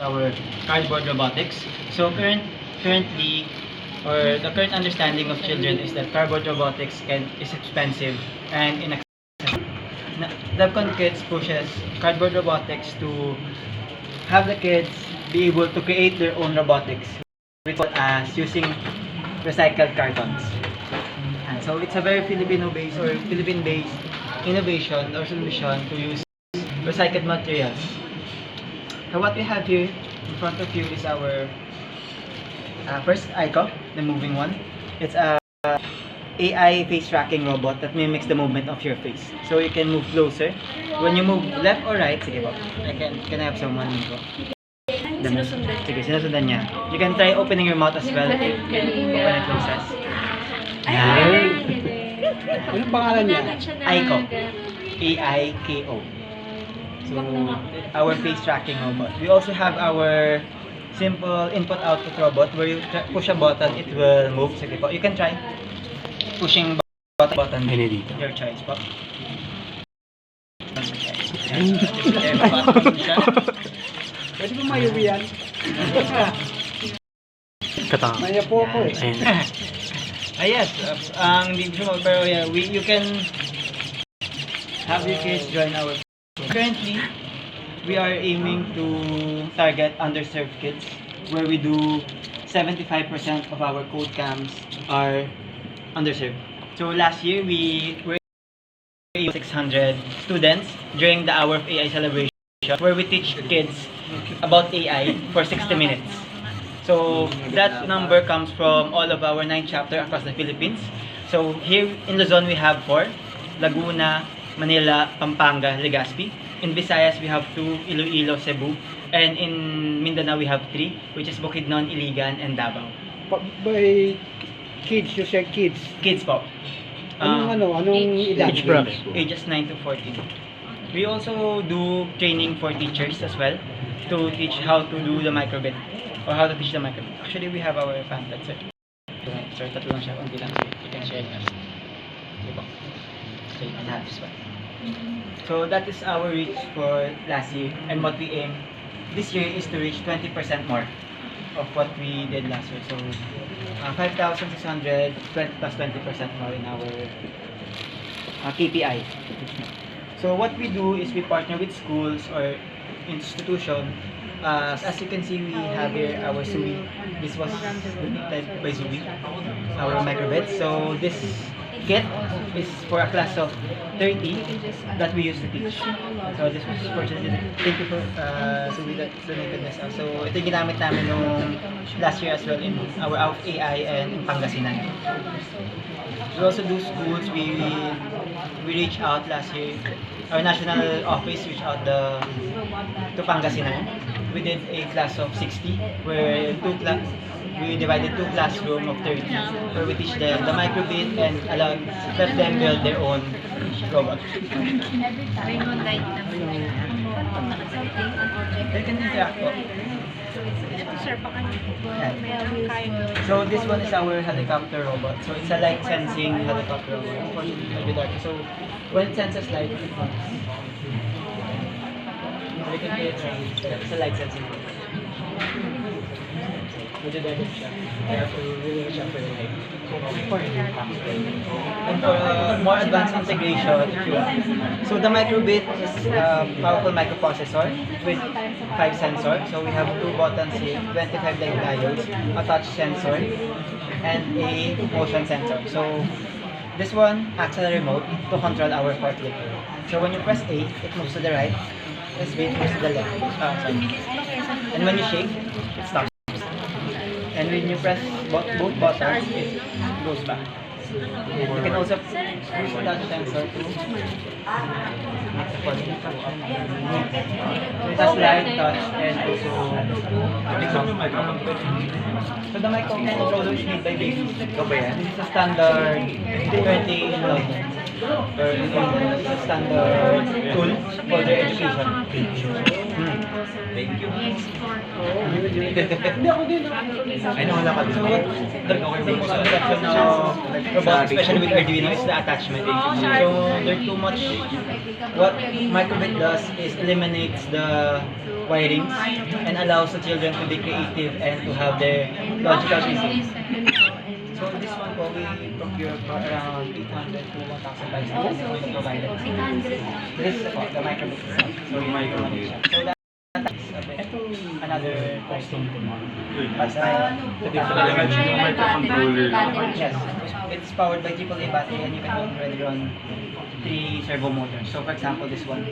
our cardboard robotics. So currently, or the current understanding of children is that cardboard robotics is expensive and inaccessible. DevCon Kids pushes cardboard robotics to have the kids be able to create their own robotics as using recycled cartons. And so it's a very Filipino-based or Philippine-based innovation or solution to use recycled materials. So what we have here in front of you is our first ICO, the moving one. It's a AI face tracking robot that mimics the movement of your face. So you can move closer. When you move left or right, sige po. Can I have someone go? Sige, sinusundan niya. You can try opening your mouth as well. Open and closes. Anong pangalan niya? ICO. A-I-K-O. So, our face tracking robot. We also have our simple input-output robot where you push a button, it will move. Sige po. You can try pushing button. Your choice po. Pwede ba mayuwi yan? Maya po ako eh. Yes. Hindi ko sure, pero yeah, you can have your kids join our. Currently, we are aiming to target underserved kids, where we do 75% of our code camps are underserved. So last year, we were 600 students during the Hour of AI celebration, where we teach kids about AI for 60 minutes. So that number comes from all of our 9 chapters across the Philippines. So here in Luzon, we have 4, Laguna, Manila, Pampanga, Legazpi. In Visayas, we have 2, Iloilo, Cebu. And in Mindanao, we have 3, which is Bukidnon, Iligan, and Davao. By kids, you said kids. Kids po. Anong edad? Ages 9 to 14. We also do training for teachers as well to teach how to do the microbit or how to teach the microbit. Actually, we have our pamphlet, sir. Sir, tatlo lang siya. Kunti lang. You can share it. Okay po. So you can have this one. So that is our reach for last year, and what we aim this year is to reach 20% more of what we did last year. So 5,600 plus 20% more in our KPI. So what we do is we partner with schools or institution. As you can see, we have here our SUI. This was donated by SUI, our microbit. So this kit is for a class of 30 that we used to teach. So this was fortunate. Thank you for SUI that donated this. So ito yung ginamit namin nung last year as well in our Hour of AI and in Pangasinan. We also do schools. We reach out last year. Our national office reached out to Pangasinan. We did a class of 60 where we divided 2 classrooms of 30 where we teach them the microbit and let them build their own robot. They can interact. So this one is our helicopter robot. So it's a light sensing helicopter robot. So when it senses light, it comes. We can get it's a light sensing robot. With the debit siya. Kaya really siya for the light. And for more advanced integration, if you want. So the microbit is a powerful microprocessor with 5 sensors. So we have 2 buttons here, 25 light diodes, a touch sensor, and a motion sensor. So this one acts as a remote to control our forklift. So when you press A, it moves to the right. Press B, it moves to the left. And when you shake, it stops. And when you press both buttons, it goes back. You can also use the touch sensor to make the forklift go up. It has light, touch, and also so the microcontroller is made by Baby. This is a standard 20 in London. This is a standard tool for their education. Thank you. Hindi ako din. Ay, nawala ka din. So what the most conception of robotics, especially with Arduino, is the attachment. So there's too much. What microbit does is eliminates the wirings and allows the children to be creative and to have their logical thinking. So this one po we procure for around 800 to 1,000 bucks. This is the microbit. So yung microbit siya. So that's another pricing. Yes, it's powered by AAA battery and you can already run 3 servo motors. So for example, this one.